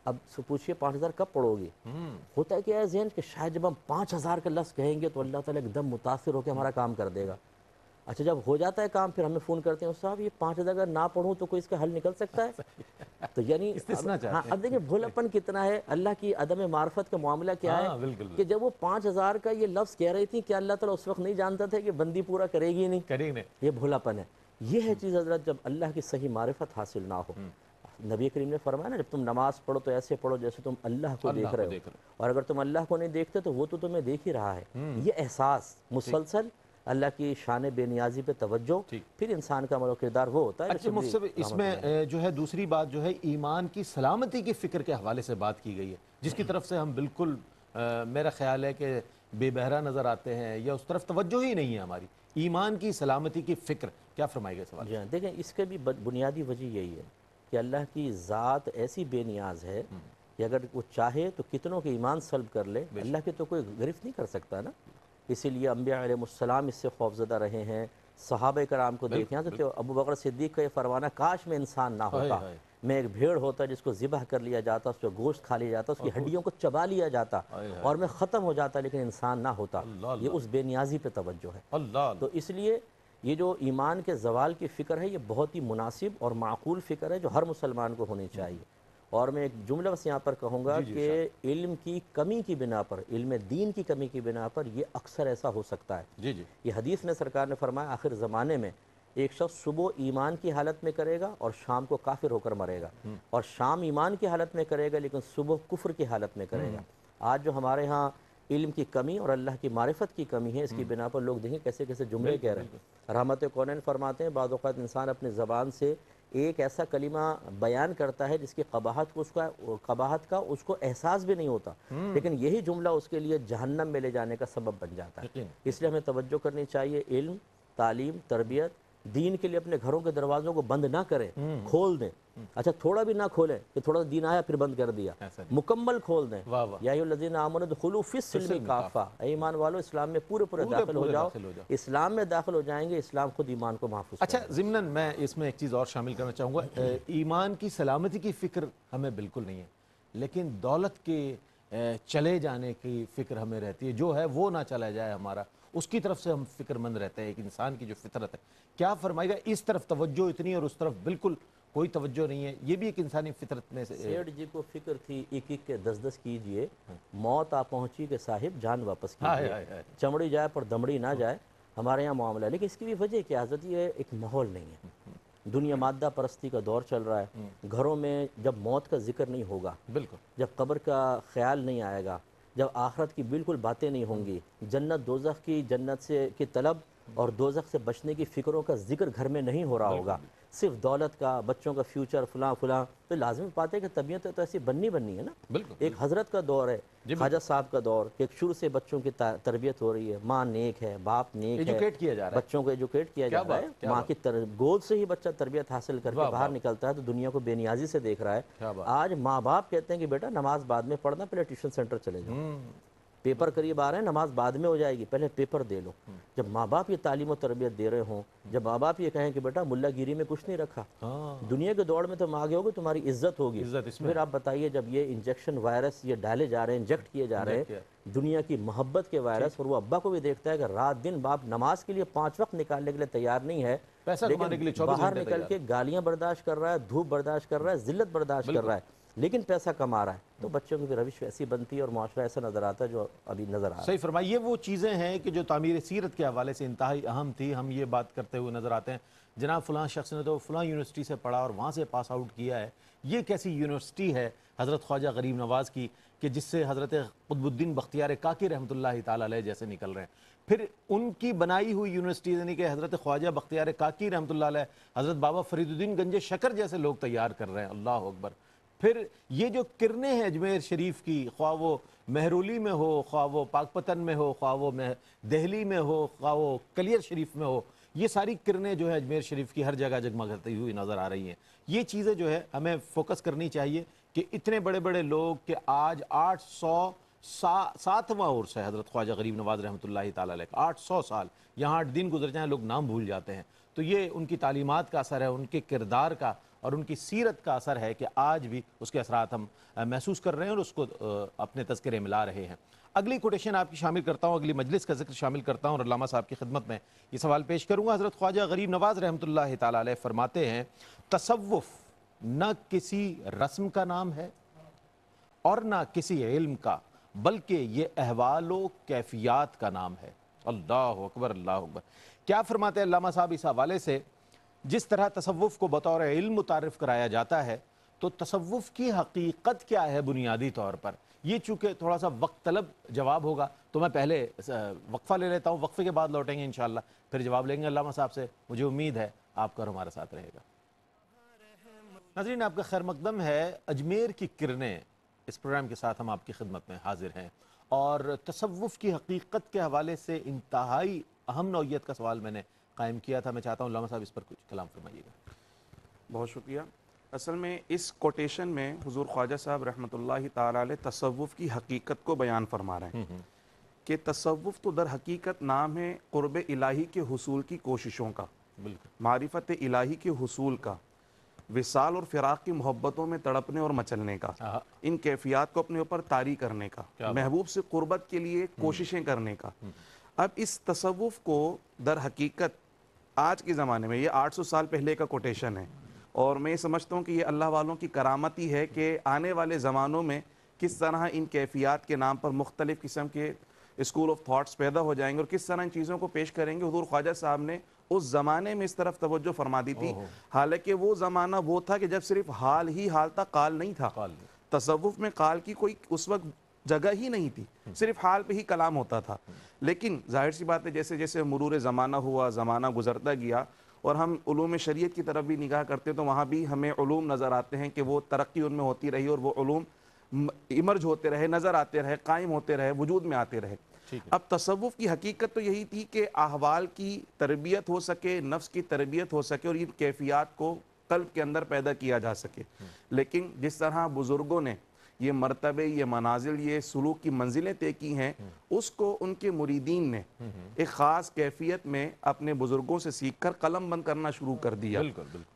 اب پوچھئے 5000 کب پڑھو گی؟ ہوتا ہے کہ ہے ذہن کہ شاید جب ہم 5000 کا لفظ کہیں گے تو اللہ تعالیٰ ایک دم متاثر ہو کے ہمارا کام کر دے گا۔ اچھا جب ہو جاتا ہے کام پھر ہمیں فون کرتے ہیں صاحب یہ 5000 اگر نہ پڑھوں تو کوئی اس کا حل نکل سکتا ہے؟ تو یعنی اب دیکھیں بھولاپن کتنا ہے، اللہ کی عدم معرفت کا معاملہ کیا ہے کہ جب وہ 5000 کا یہ لفظ کہہ رہی تھی کہ اللہ تعالیٰ اس وقت نہیں جانتا تھا کہ بندی پورا کرے گی نہیں، یہ بھولاپن ہے۔ یہ ہے چیز حضرت جب اللہ کی صحیح معرفت حاصل نہ ہو۔ نبی کریم نے فرمایا نا جب تم نماز پڑھو تو ایسے پڑھو جیسے تم اللہ کو دیکھ رہے ہو، اور اگر تم اللہ کو نہیں دیکھتے تو وہ تو تمہیں دیکھ ہی رہا ہے۔ یہ احساس مسلسل اللہ کی شان بے نیازی پہ توجہ، پھر انسان کا عمل و کردار وہ ہوتا ہے۔ اچھا مفتی صاحب، اس میں جو ہے دوسری بات جو ہے ایمان کی سلامتی کی فکر کے حوالے سے بات کی گئی ہے، جس کی طرف سے ہم بالکل میرا خیال ہے کہ بے بہرا نظر آتے ہیں یا اس طرف توجہ ہی نہیں ہے ہماری، ایمان کی سلامتی کی فکر، کیا فرمائے گا سوال؟ جی ہاں، دیکھیں اس کے بھی بنیادی وجہ یہی ہے کہ اللہ کی ذات ایسی بے نیاز ہے کہ اگر وہ چاہے تو کتنوں کے ایمان سلب کر لے، اللہ کے تو کوئی گرفت نہیں کر سکتا نا۔ اسی لیے انبیاء علیہ السلام اس سے خوفزدہ رہے ہیں، صحابہ کرام کو دیکھیں تو ابو بکر صدیق کا یہ فرمانا، کاش میں انسان نہ ہوتا، میں ایک بھیڑ ہوتا جس کو ذبح کر لیا جاتا، اس کو گوشت کھا لیا جاتا، اس کی ہڈیوں کو چبا لیا جاتا اور میں ختم ہو جاتا، لیکن انسان نہ ہوتا۔ یہ اس بے نیازی پہ توجہ ہے۔ تو اس لیے یہ جو ایمان کے زوال کی فکر ہے، یہ بہت ہی مناسب اور معقول فکر ہے جو ہر مسلمان کو ہونی چاہیے۔ اور میں ایک جملہ بس یہاں پر کہوں گا کہ علم کی کمی کی بنا پر، علم دین کی کمی کی بنا پر یہ اکثر ایسا ہو سکتا ہے۔ یہ حدیث میں سرکار نے فرمایا آخر زمانے میں ایک شخص صبح ایمان کی حالت میں کرے گا اور شام کو کافر ہو کر مرے گا، اور شام ایمان کی حالت میں کرے گا لیکن صبح کفر کی حالت میں کرے گا۔ آج جو ہمارے ہاں علم کی کمی اور اللہ کی معرفت کی کمی ہے، اس کی بنا پر لوگ دیکھیں کیسے کیسے جملے کہہ رہے ہیں۔ رحمت کونین فرماتے ہیں بعض اوقات انسان اپنے زبان سے ایک ایسا کلمہ بیان کرتا ہے جس کی قباحت کا اس کو احساس بھی نہیں ہوتا، لیکن یہی جملہ اس کے لیے جہنم میں لے جانے کا سبب بن جاتا ہے۔ اس لیے ہمیں توجہ کرنی چاہیے، علم، تعلیم، تربیت، دین کے لیے اپنے گھروں کے دروازوں کو بند نہ کریں، کھول دیں۔ اچھا تھوڑا بھی نہ کھولیں کہ تھوڑا سا دین آیا پھر بند کر دیا، مکمل کھول دیں۔ یا ایھا الذین آمنوا ادخلوا فی السلم کافہ، اے ایمان والو اسلام میں پورے داخل ہو جاؤ۔ اسلام میں داخل ہو جائیں گے، اسلام خود ایمان کو محفوظ اچھا ضمناً میں اس میں ایک چیز اور شامل کرنا چاہوں گا، ایمان کی سلامتی کی فکر ہمیں بالکل نہیں ہے، لیکن دولت کے چلے جانے کی فکر ہمیں رہتی ہے، جو ہے وہ نہ چلا جائے ہمارا، اس کی طرف سے ہم فکر مند رہتے ہیں۔ ایک انسان کی جو فطرت ہے، کیا فرمائے گا اس طرف توجہ اتنی اور اس طرف بالکل کوئی توجہ نہیں ہے، یہ بھی ایک انسانی فطرت میں سے۔ سیٹھ جی کو فکر تھی ایک ایک کے 10 کیجئے، موت آ پہنچی کہ صاحب جان واپس کیجئے، چمڑی جائے پر دمڑی نہ جائے، ہمارے یہاں معاملہ ہے۔ لیکن اس کی بھی وجہ کیا حضرت، یہ ایک ماحول نہیں ہے، دنیا مادہ پرستی کا دور چل رہا ہے۔ گھروں میں جب موت کا ذکر نہیں ہوگا، بالکل جب قبر کا خیال نہیں آئے گا، جب آخرت کی بالکل باتیں نہیں ہوں گی، جنت دوزخ کی، جنت سے کی طلب اور دوزخ سے بچنے کی فکروں کا ذکر گھر میں نہیں ہو رہا ہوگا، صرف دولت کا، بچوں کا فیوچر، فلاں فلاں، تو لازمی بات ہے کہ طبیعت تو ایسی بننی ہے نا۔ بالکل ایک حضرت کا دور ہے، خواجہ صاحب کا دور، کہ ایک شروع سے بچوں کی تربیت ہو رہی ہے، ماں نیک ہے، باپ نیک ہے، ایجوکیٹ کیا جا رہا ہے، بچوں کو ایجوکیٹ کیا جا رہا ہے، ماں کی گود سے ہی بچہ تربیت حاصل کر کے باہر نکلتا ہے تو دنیا کو بے نیازی سے دیکھ رہا ہے۔ آج ماں باپ کہتے ہیں کہ بیٹا نماز بعد میں پڑھنا، پہلے ٹیوشن سینٹر چلے جاؤ، پیپر قریب آ رہے ہیں، نماز بعد میں ہو جائے گی، پہلے پیپر دے لو۔ جب ماں باپ یہ تعلیم و تربیت دے رہے ہوں، جب ماں باپ یہ کہیں کہ بیٹا ملا گیری میں کچھ نہیں رکھا، دنیا کے دوڑ میں تم آگے ہوگے، تمہاری عزت ہوگی، پھر آپ بتائیے جب یہ انجیکشن وائرس یہ ڈالے جا رہے ہیں، انجیکٹ کیے جا رہے ہیں دنیا کی محبت کے وائرس، اور وہ ابا کو بھی دیکھتا ہے کہ رات دن باپ نماز کے لیے 5 وقت نکالنے کے لیے تیار نہیں ہے، لیکن باہر نکل کے گالیاں برداشت کر رہا ہے، دھوپ برداشت کر رہا ہے، ذلت برداشت کر رہا ہے، لیکن پیسہ کما رہا ہے، تو بچوں کی بھی روش ایسی بنتی ہے اور معاشرہ ایسا نظر آتا ہے جو ابھی نظر آ رہا ہے۔ صحیح فرمایا، یہ وہ چیزیں ہیں کہ جو تعمیر سیرت کے حوالے سے انتہائی اہم تھی، ہم یہ بات کرتے ہوئے نظر آتے ہیں جناب فلاں شخص نے تو فلاں یونیورسٹی سے پڑھا اور وہاں سے پاس آؤٹ کیا ہے، یہ کیسی یونیورسٹی ہے حضرت خواجہ غریب نواز کی کہ جس سے حضرت قطب الدین بختیار کاکی رحمۃ اللہ تعالیٰ علیہ جیسے نکل رہے ہیں، پھر ان کی بنائی ہوئی یونیورسٹی یعنی کہ حضرت خواجہ بختیار کاکی رحمۃ اللہ علیہ، حضرت بابا فرید الدین گنج شکر جیسے لوگ تیار کر رہے ہیں، اللہ اکبر۔ پھر یہ جو کرنیں ہیں اجمیر شریف کی، خواہ وہ مہرولی میں ہو، خواہ وہ پاک پتن میں ہو، خواہ وہ دہلی میں ہو، خواہ وہ کلیر شریف میں ہو، یہ ساری کرنیں جو ہے اجمیر شریف کی ہر جگہ جگمگاتی ہوئی نظر آ رہی ہیں۔ یہ چیزیں جو ہے ہمیں فوکس کرنی چاہیے کہ اتنے بڑے بڑے لوگ کہ آج 807واں عرس ہے حضرت خواجہ غریب نواز رحمۃ اللہ تعالیٰ علیہ کا، 800 سال، یہاں 8 دن گزر جائیں لوگ نام بھول جاتے ہیں، تو یہ ان کی تعلیمات کا اثر ہے، ان کے کردار کا اور ان کی سیرت کا اثر ہے کہ آج بھی اس کے اثرات ہم محسوس کر رہے ہیں اور اس کو اپنے تذکرے ملا رہے ہیں۔ اگلی کوٹیشن آپ کی شامل کرتا ہوں، اگلی مجلس کا ذکر شامل کرتا ہوں اور علامہ صاحب کی خدمت میں یہ سوال پیش کروں گا۔ حضرت خواجہ غریب نواز رحمۃ اللہ تعالیٰ علیہ فرماتے ہیں تصوف نہ کسی رسم کا نام ہے اور نہ کسی علم کا، بلکہ یہ احوال و کیفیات کا نام ہے۔ اللہ اکبر، اللہ اکبر۔ کیا فرماتے ہیں علامہ صاحب اس حوالے سے؟ جس طرح تصوف کو بطور علم متعارف کرایا جاتا ہے، تو تصوف کی حقیقت کیا ہے بنیادی طور پر؟ یہ چونکہ تھوڑا سا وقت طلب جواب ہوگا تو میں پہلے وقفہ لے لیتا ہوں، وقفے کے بعد لوٹیں گے انشاءاللہ، پھر جواب لیں گے علامہ صاحب سے. مجھے امید ہے آپ کا اور ہمارے ساتھ رہے گا. ناظرین آپ کا خیر مقدم ہے. اجمیر کی کرنیں اس پروگرام کے ساتھ ہم آپ کی خدمت میں حاضر ہیں، اور تصوف کی حقیقت کے حوالے سے انتہائی اہم نوعیت کا سوال میں نے قائم کیا تھا. میں چاہتا ہوں علامہ صاحب اس پر کچھ کلام فرمائیے گا. بہت شکریہ. اصل میں اس کوٹیشن میں حضور خواجہ صاحب رحمۃ اللہ تعالی علیہ تصوف کی حقیقت کو بیان فرما رہے ہیں کہ تصوف تو در حقیقت نام ہے قرب الہی کے حصول کی کوششوں کا، بالکل معرفت الہی کے حصول کا، وصال اور فراق کی محبتوں میں تڑپنے اور مچلنے کا، ان کیفیات کو اپنے اوپر طاری کرنے کا، محبوب سے قربت کے لیے کوششیں کرنے کا. اب اس تصوف کو در حقیقت آج کے زمانے میں، یہ 800 سال پہلے کا کوٹیشن ہے، اور میں یہ سمجھتا ہوں کہ یہ اللہ والوں کی کرامت ہی ہے کہ آنے والے زمانوں میں کس طرح ان کیفیات کے نام پر مختلف قسم کے اسکول آف تھاٹس پیدا ہو جائیں گے اور کس طرح ان چیزوں کو پیش کریں گے. حضور خواجہ صاحب نے اس زمانے میں اس طرف توجہ فرما دی تھی، حالانکہ وہ زمانہ وہ تھا کہ جب صرف حال ہی حال تھا، قال نہیں تھا. تصوف میں قال کی کوئی اس وقت جگہ ہی نہیں تھی، صرف حال پہ ہی کلام ہوتا تھا. لیکن ظاہر سی بات ہے جیسے جیسے مرور زمانہ ہوا، زمانہ گزرتا گیا، اور ہم علوم شریعت کی طرف بھی نگاہ کرتے تو وہاں بھی ہمیں علوم نظر آتے ہیں کہ وہ ترقی ان میں ہوتی رہی اور وہ علوم ایمرج ہوتے رہے، نظر آتے رہے، قائم ہوتے رہے، وجود میں آتے رہے. اب تصوف کی حقیقت تو یہی تھی کہ احوال کی تربیت ہو سکے، نفس کی تربیت ہو سکے، اور ان کیفیات کو قلب کے اندر پیدا کیا جا سکے. لیکن جس طرح بزرگوں نے یہ مرتبے، یہ منازل، یہ سلوک کی منزلیں طے کی ہیں، اس کو ان کے مریدین نے ایک خاص کیفیت میں اپنے بزرگوں سے سیکھ کر قلم بند کرنا شروع کر دیا.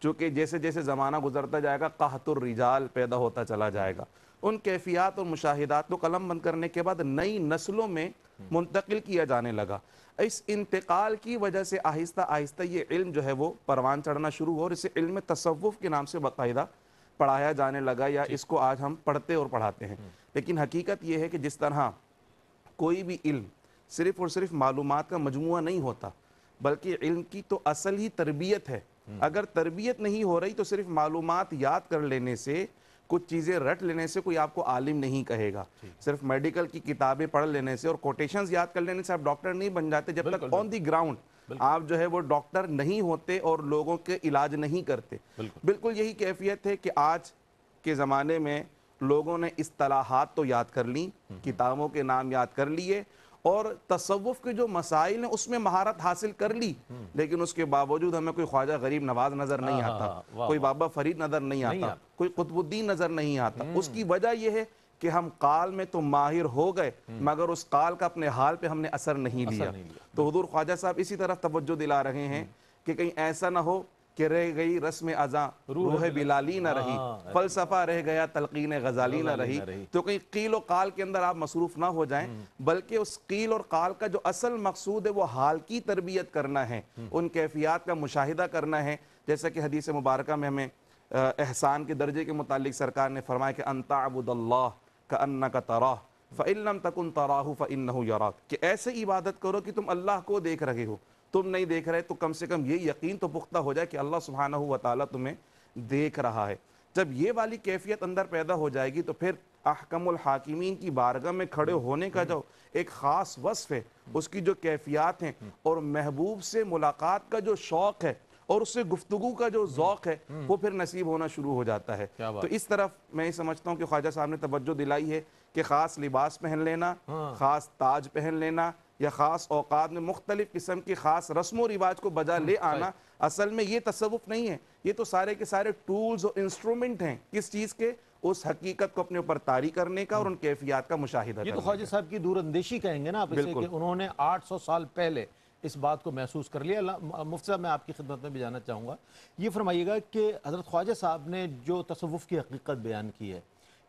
چونکہ جیسے جیسے زمانہ گزرتا جائے گا قحط الرجال پیدا ہوتا چلا جائے گا. ان کیفیات اور مشاہدات کو قلم بند کرنے کے بعد نئی نسلوں میں منتقل کیا جانے لگا. اس انتقال کی وجہ سے آہستہ آہستہ یہ علم جو ہے وہ پروان چڑھنا شروع ہو، اور اسے علم تصوف کے نام سے باقاعدہ پڑھایا جانے لگا، یا اس کو آج ہم پڑھتے اور پڑھاتے ہیں. لیکن حقیقت یہ ہے کہ جس طرح کوئی بھی علم صرف اور صرف معلومات کا مجموعہ نہیں ہوتا، بلکہ علم کی تو اصل ہی تربیت ہے. اگر تربیت نہیں ہو رہی تو صرف معلومات یاد کر لینے سے، کچھ چیزیں رٹ لینے سے کوئی آپ کو عالم نہیں کہے گا. صرف میڈیکل کی کتابیں پڑھ لینے سے اور کوٹیشنز یاد کر لینے سے آپ ڈاکٹر نہیں بن جاتے جب تک آن دی گراؤنڈ آپ جو ہے وہ ڈاکٹر نہیں ہوتے اور لوگوں کے علاج نہیں کرتے. بالکل یہی کیفیت ہے کہ آج کے زمانے میں لوگوں نے اصطلاحات تو یاد کر لیں، کتابوں کے نام یاد کر لیے، اور تصوف کے جو مسائل ہیں اس میں مہارت حاصل کر لی، لیکن اس کے باوجود ہمیں کوئی خواجہ غریب نواز نظر نہیں آتا، کوئی بابا فرید نظر نہیں آتا، کوئی قطب الدین نظر نہیں آتا. اس کی وجہ یہ ہے کہ ہم قال میں تو ماہر ہو گئے مگر اس قال کا اپنے حال پہ ہم نے اثر نہیں لیا. تو حضور خواجہ صاحب اسی طرف توجہ دلا رہے ہیں کہ کہیں ایسا نہ ہو کہ رہ گئی رسم ازاں روح بلالی نہ رہی، فلسفہ رہ گیا تلقین غزالی نہ رہی. تو کہیں قیل و قال کے اندر آپ مصروف نہ ہو جائیں، بلکہ اس قیل اور قال کا جو اصل مقصود ہے وہ حال کی تربیت کرنا ہے، ان کیفیات کا مشاہدہ کرنا ہے. جیسا کہ حدیث مبارکہ میں ہمیں احسان کے درجے کے متعلق سرکار نے فرمایا کہ ان تعبد اللہ کأنک تراہ فإن لم تکن تراہ فإنہ یراک، کہ ایسے عبادت کرو کہ تم اللہ کو دیکھ رہے ہو، تم نہیں دیکھ رہے تو کم سے کم یہ یقین تو پختہ ہو جائے کہ اللہ سبحانہ و تعالیٰ تمہیں دیکھ رہا ہے. جب یہ والی کیفیت اندر پیدا ہو جائے گی تو پھر احکم الحاکمین کی بارگاہ میں کھڑے ہونے کا جو ایک خاص وصف ہے، اس کی جو کیفیات ہیں، اور محبوب سے ملاقات کا جو شوق ہے اور اس سے گفتگو کا جو ذوق ہے، وہ پھر نصیب ہونا شروع ہو جاتا ہے. تو اس طرف میں یہ سمجھتا ہوں کہ خواجہ صاحب نے توجہ دلائی ہے کہ خاص لباس پہن لینا، خاص تاج پہن لینا، یا خاص اوقات میں مختلف قسم کی خاص رسم و رواج کو بجا لے آنا، اصل میں یہ تصوف نہیں ہے. یہ تو سارے کے سارے ٹولز اور انسٹرومنٹ ہیں کس چیز کے؟ اس حقیقت کو اپنے اوپر طاری کرنے کا اور ان کیفیات کا مشاہدہ کرنے کا. یہ تو خواجہ صاحب کی دور اندیشی کہیں گے نا آپ اسے، کہ انہوں نے 800 سال پہلے اس بات کو محسوس کر لیا. مفتی صاحب میں آپ کی خدمت میں بھی جانا چاہوں گا، یہ فرمائیے گا کہ حضرت خواجہ صاحب نے جو تصوف کی حقیقت بیان کی ہے،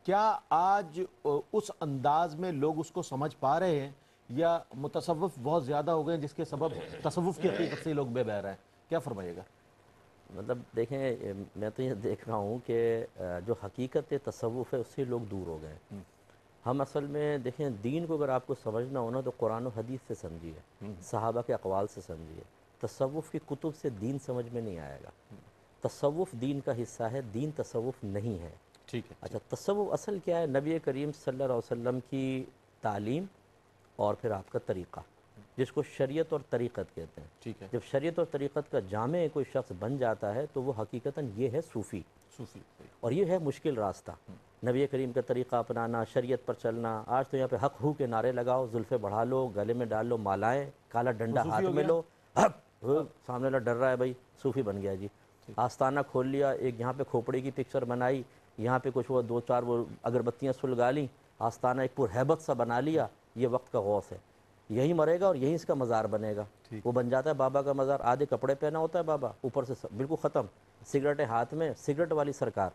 کیا آج اس انداز میں لوگ اس کو سمجھ پا رہے ہیں، یا متصوف بہت زیادہ ہو گئے جس کے سبب تصوف کی حقیقت سے لوگ بے بہرہ ہیں؟ کیا فرمائیے گا؟ مطلب دیکھیں، میں تو یہ دیکھ رہا ہوں کہ جو حقیقت تصوف ہے اس سے لوگ دور ہو گئے. ہم اصل میں دیکھیں دین کو اگر آپ کو سمجھنا ہونا تو قرآن و حدیث سے سمجھیے، صحابہ کے اقوال سے سمجھیے. تصوف کی کتب سے دین سمجھ میں نہیں آئے گا. تصوف دین کا حصہ ہے، دین تصوف نہیں ہے۔ ٹھیک ہے، اچھا تصوف اصل کیا ہے؟ نبی کریم صلی اللہ علیہ وسلم کی تعلیم اور پھر آپ کا طریقہ، جس کو شریعت اور طریقت کہتے ہیں۔ ٹھیک ہے، جب شریعت اور طریقت کا جامع کوئی شخص بن جاتا ہے تو وہ حقیقتاً یہ ہے صوفی، صوفی، اور یہ ہے مشکل راستہ۔ نبی کریم کا طریقہ اپنانا، شریعت پر چلنا۔ آج تو یہاں پہ حق ہو کے نعرے لگاؤ، زلفیں بڑھا لو، گلے میں ڈال لو مالائیں، کالا ڈنڈا صوفی ہاتھ ہو میں گیا؟ لو، حق سامنے والا ڈر رہا ہے بھائی، صوفی بن گیا جی۔ آستانہ کھول لیا، ایک یہاں پہ کھوپڑی کی پکچر بنائی، یہاں پہ کچھ وہ 2-4 وہ اگربتیاں سلگا لیں، آستانہ ایک پرہیبت سا بنا لیا، یہ وقت کا غوث ہے، یہیں مرے گا اور یہیں اس کا مزار بنے گا۔ وہ بن جاتا ہے بابا کا مزار، آدھے کپڑے پہنا ہوتا ہے بابا، اوپر سے بالکل ختم، سگریٹیں ہاتھ میں، سگریٹ والی سرکار،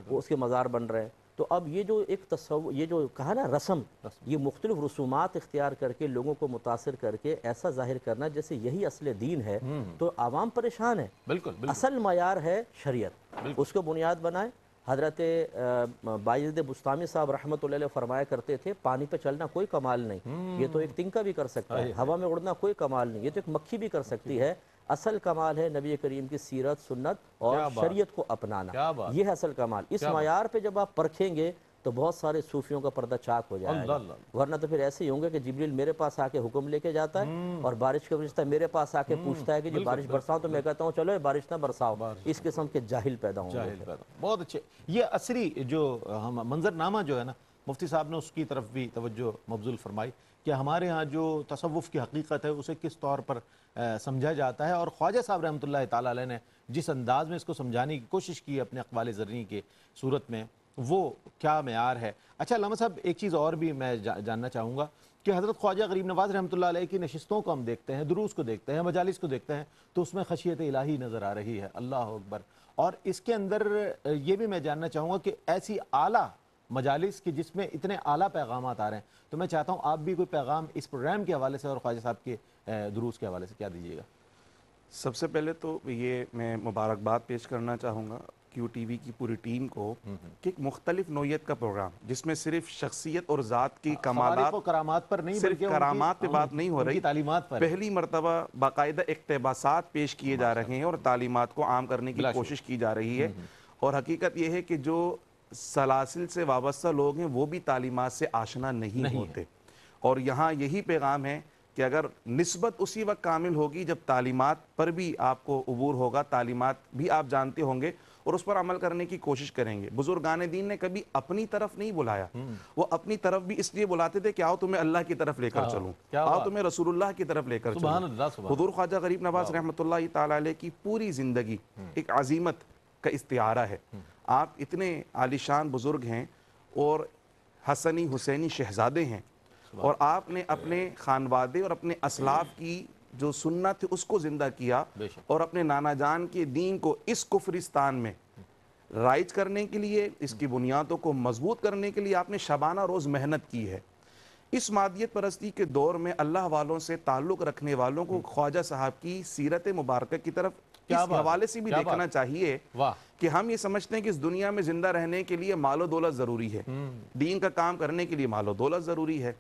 وہ اس کے مزار بن رہے ہیں۔ تو اب یہ جو ایک تصور، یہ جو کہا نا رسم، یہ مختلف رسومات اختیار کر کے لوگوں کو متاثر کر کے ایسا ظاہر کرنا جیسے یہی اصل دین ہے، تو عوام پریشان ہے۔ بالکل بالکل، اصل معیار ہے شریعت، اس کو بنیاد بنائیں۔ حضرت بایزید بسطامی صاحب رحمۃ اللہ علیہ فرمایا کرتے تھے، پانی پہ چلنا کوئی کمال نہیں، یہ تو ایک تنکا بھی کر سکتا ہے، ہوا میں اڑنا کوئی کمال نہیں، یہ تو ایک مکھی بھی کر سکتی ہے، اصل کمال ہے نبی کریم کی سیرت، سنت اور شریعت کو اپنانا، یہ ہے اصل کمال۔ اس معیار پہ جب آپ پرکھیں گے تو بہت سارے صوفیوں کا پردہ چاک ہو جائے گا، ورنہ تو پھر ایسے ہی ہوں گے کہ جبریل میرے پاس آ کے حکم لے کے جاتا ہے، اور بارش کا فرشتہ میرے پاس آ کے پوچھتا ہے کہ جب بارش برساؤں تو میں کہتا ہوں چلو یہ بارش نہ برساؤ، اس قسم کے جاہل پیدا ہوں گے۔ بہت اچھے۔ یہ عصری جو منظر نامہ جو ہے نا، مفتی صاحب نے اس کی طرف بھی توجہ مبذول فرمائی کہ ہمارے ہاں جو تصوف کی حقیقت ہے اسے کس طور پر سمجھا جاتا ہے، اور خواجہ صاحب رحمۃ اللہ تعالیٰ علیہ نے جس انداز میں اس کو سمجھانے کی کوشش کی اپنے اقوال زرعی کے صورت میں، وہ کیا معیار ہے۔ اچھا علامہ صاحب، ایک چیز اور بھی میں جاننا چاہوں گا کہ حضرت خواجہ غریب نواز رحمۃ اللہ علیہ کی نشستوں کو ہم دیکھتے ہیں، دروس کو دیکھتے ہیں، مجالس کو دیکھتے ہیں، تو اس میں خشیت الہی نظر آ رہی ہے، اللہ اکبر۔ اور اس کے اندر یہ بھی میں جاننا چاہوں گا کہ ایسی اعلیٰ مجالس کی جس میں اتنے اعلیٰ پیغامات آ رہے ہیں، تو میں چاہتا ہوں آپ بھی کوئی پیغام اس پروگرام کے حوالے سے اور خواجہ صاحب کے دروس کے حوالے سے کیا دیجیے گا؟ سب سے پہلے تو یہ میں مبارکباد پیش کرنا چاہوں گا کیو ٹی وی کی پوری ٹیم کو کہ ایک مختلف نوعیت کا پروگرام جس میں صرف شخصیت اور ذات کی کمالات، کرامات پر نہیں، صرف کرامات پہ بات نہیں ہو رہی، تعلیمات پر پہلی مرتبہ باقاعدہ اقتباسات پیش کیے جا رہے ہیں اور تعلیمات کو عام کرنے کی کوشش کی جا رہی ہے۔ اور حقیقت یہ ہے کہ جو سلاسل سے وابستہ لوگ ہیں وہ بھی تعلیمات سے آشنا نہیں ہوتے، اور یہاں یہی پیغام ہے کہ اگر نسبت اسی وقت کامل ہوگی جب تعلیمات پر بھی آپ کو عبور ہوگا، تعلیمات بھی آپ جانتے ہوں گے اور اس پر عمل کرنے کی کوشش کریں گے۔ بزرگان دین نے کبھی اپنی طرف نہیں بلایا، وہ اپنی طرف بھی اس لیے بلاتے تھے کہ آؤ تمہیں اللہ کی طرف لے کر چلوں، آؤ تمہیں رسول اللہ کی طرف لے کر چلوں۔ حضور خواجہ غریب نواز رحمۃ اللہ تعالی علیہ کی پوری زندگی ایک عظیمت کا استعارہ ہے۔ آپ اتنے عالیشان بزرگ ہیں اور حسنی حسینی شہزادے ہیں، اور آپ نے اپنے خانوادے اور اپنے اسلاف کی جو سنت تھی اس کو زندہ کیا، اور اپنے نانا جان کے دین کو اس کفرستان میں رائج کرنے کے لیے، اس کی بنیادوں کو مضبوط کرنے کے لیے آپ نے شبانہ روز محنت کی ہے۔ اس مادیت پرستی کے دور میں اللہ والوں سے تعلق رکھنے والوں کو خواجہ صاحب کی سیرت مبارکہ کی طرف اس حوالے سے بھی دیکھنا چاہیے کہ ہم یہ سمجھتے ہیں کہ اس دنیا میں زندہ رہنے کے لیے مال و دولت ضروری ہے، دین کا کام کرنے کے لیے مال و دولت ضروری ہے،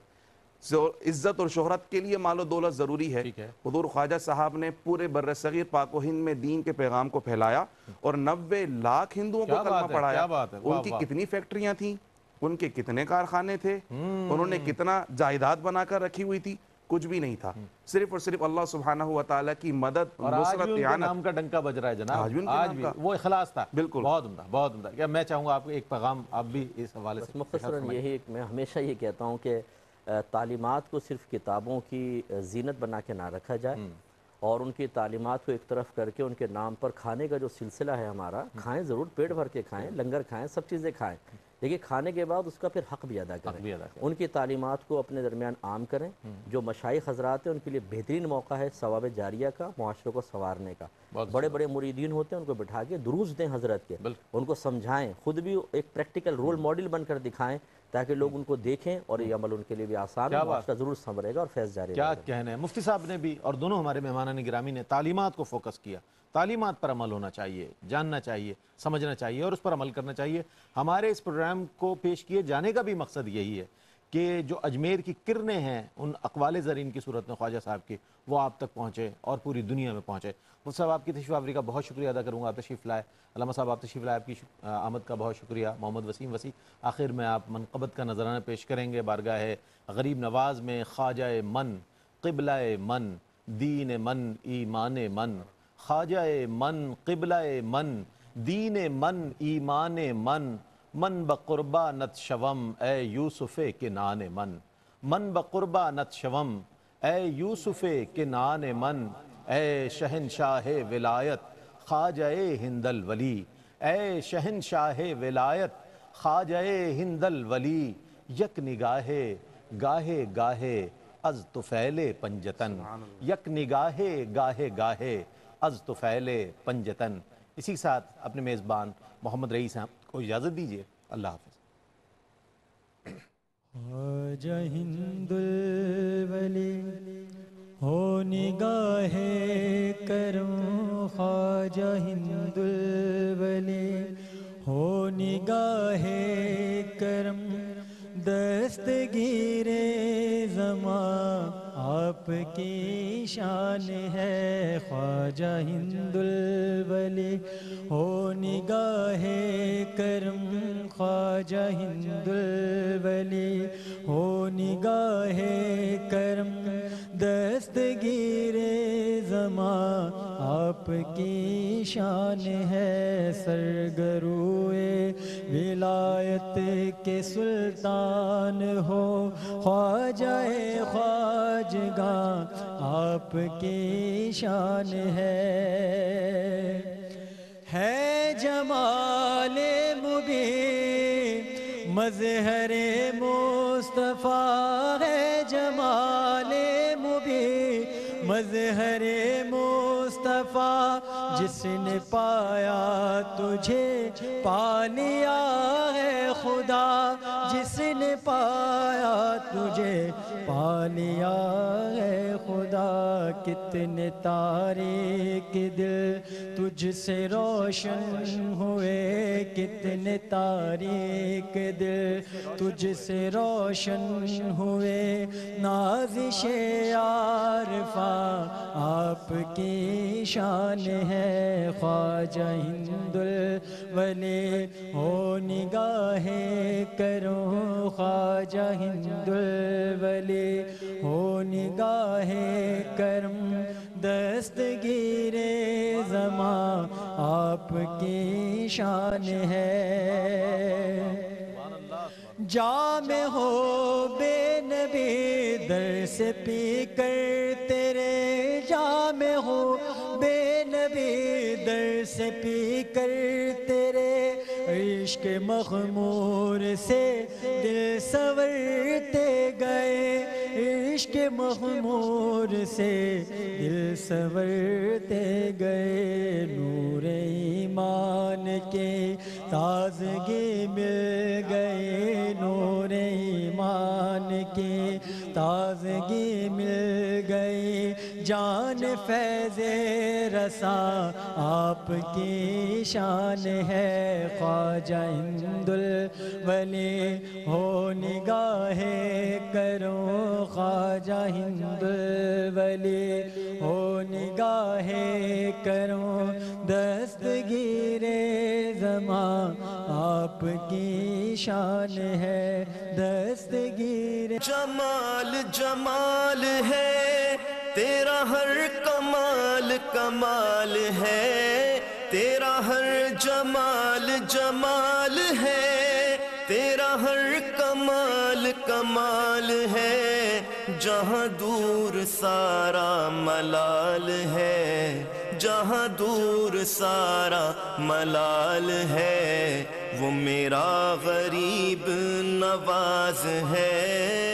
عزت اور شہرت کے لیے مال و دولت ضروری ہے۔ حضور خواجہ صاحب نے پورے بر صغیر پاک و ہند میں دین کے پیغام کو پھیلایا اور 90 لاکھ ہندوؤں کو کلمہ پڑھایا۔ ان کی کتنی فیکٹریاں تھیں، ان کے کتنے کارخانے تھے، انہوں نے کتنا جائیداد بنا کر رکھی ہوئی تھی، کچھ بھی نہیں تھا، صرف اور صرف اللہ سبحانہ وتعالی کی مدد، نصرت، اعانت۔ نام کا ڈنکا بج رہا ہے جناب، آج بھی وہ اخلاص تھا۔ بالکل، بہت عمدہ، بہت عمدہ۔ کیا میں چاہوں گا آپ کو ایک پیغام آپ بھی اس حوالے سے؟ مختصراً یہی، میں ہمیشہ یہ کہتا ہوں کہ تعلیمات کو صرف کتابوں کی زینت بنا کے نہ رکھا جائے، اور ان کی تعلیمات کو ایک طرف کر کے ان کے نام پر کھانے کا جو سلسلہ ہے ہمارا، کھائیں ضرور، پیٹ بھر کے کھائیں، لنگر کھائیں، سب چیزیں کھائیں، لیکن کھانے کے بعد اس کا پھر حق بھی ادا کریں۔ ان کی تعلیمات کو اپنے درمیان عام کریں۔ جو مشائخ حضرات ہیں ان کے لیے بہترین موقع ہے ثواب جاریہ کا، معاشرے کو سنوارنے کا۔ بڑے بڑے مریدین ہوتے ہیں، ان کو بٹھا کے دروس دیں حضرت کے، ان کو سمجھائیں، خود بھی ایک پریکٹیکل رول ماڈل بن کر دکھائیں تاکہ لوگ ان کو دیکھیں، اور یہ عمل ان کے لیے بھی آسان ہو، معاشرہ ضرور سنورے گا اور فیض جاری رہے گا۔ کیا کہنا ہے، مفتی صاحب نے بھی اور دونوں ہمارے مہمانان گرامی نے تعلیمات کو فوکس کیا، تعلیمات پر عمل ہونا چاہیے، جاننا چاہیے، سمجھنا چاہیے اور اس پر عمل کرنا چاہیے۔ ہمارے اس پروگرام کو پیش کیے جانے کا بھی مقصد یہی ہے کہ جو اجمیر کی کرنیں ہیں ان اقوال زرین کی صورت میں خواجہ صاحب کی، وہ آپ تک پہنچے اور پوری دنیا میں پہنچے۔ مفتی صاحب آپ کی تشریف آوری کا بہت شکریہ ادا کروں گا، آپ تشریف لائے۔ علامہ صاحب آپ تشریف لائے، آپ کی آمد کا بہت شکریہ۔ محمد وسیم وسیع، آخر میں آپ منقبت کا نذرانہ پیش کریں گے بارگاہ غریب نواز میں۔ خواجہ من، قبلہ من، دین من، ایمان من، خواجہ من، قبلہ من، دین من، ایمان من، من بقربا نت شوم اے یوسف کنعان من، من بقربا نت شوم اے یوسف کنعان من، اے شہنشاہ ولایت خواجہ ہند الولی، اے شہنشاہ ولایت خواجہ ہند الولی، یک نگاہے گاہے گاہے از طفیل پنجتن، یک نگاہے گاہے گاہے از طفیل پنجتن۔ اسی ساتھ اپنے میزبان محمد رئیس صاحب کو اجازت دیجیے، اللہ حافظ۔ خواجہ ہند الولی ہو نگاہ کرم، خواجہ ہند الولی ہو نگاہ کرم، دستگیر زمان آپ کی شان ہے، خواجہ ہند الولی ہو نگاہ کرم، خواجہ ہند الولی ہو نگاہ کرم، دستگیر زمان آپ کی شان ہے، سرگروئے ولایت کے سلطان ہو، خواجہ خواجگاں آپ کی شان ہے جمال مبین مظہر مصطفیٰ، ہے جمال مبین مظہر مصطفیٰ، جس نے پایا تجھے پا لیا ہے خدا، جس نے پایا تجھے پا لیا ہے خدا، کتنے تاریک دل تجھ سے روشن ہوئے، کتنے تاریک دل تجھ سے روشن ہوئے، نازش عارفاں آپ کی شان ہے، خواجہ ہند الولی ہو نگاہ کرو، خواجہ ہند الولی ہو نگاہ کرم، دستگیر زمان آپ کی شان ہے، جام ہو بے نبی در سے پی کر تیرے، جام ہو بے نبی در سے پی کر تیرے، عشق مخمور سے دل سنورتے گئے، عشق مخمور سے دل سنورتے گئے، نور ایمان کے تازگی مل گئے، نور ایمان کی تازگی مل گئی، جان فیض رساں آپ کی شان ہے، خواجہ ہند الولی ہو نگاہ کرو، خواجہ ہند الولی ہو نگاہ کرو، دستگیر زمان آپ کی شان ہے، دستگیر جمال جمال ہے تیرا، ہر کمال کمال ہے تیرا، ہر جمال جمال ہے تیرا، ہر کمال کمال ہے، جہاں دور سارا ملال ہے، جہاں دور سارا ملال ہے، وہ میرا غریب نواز ہے۔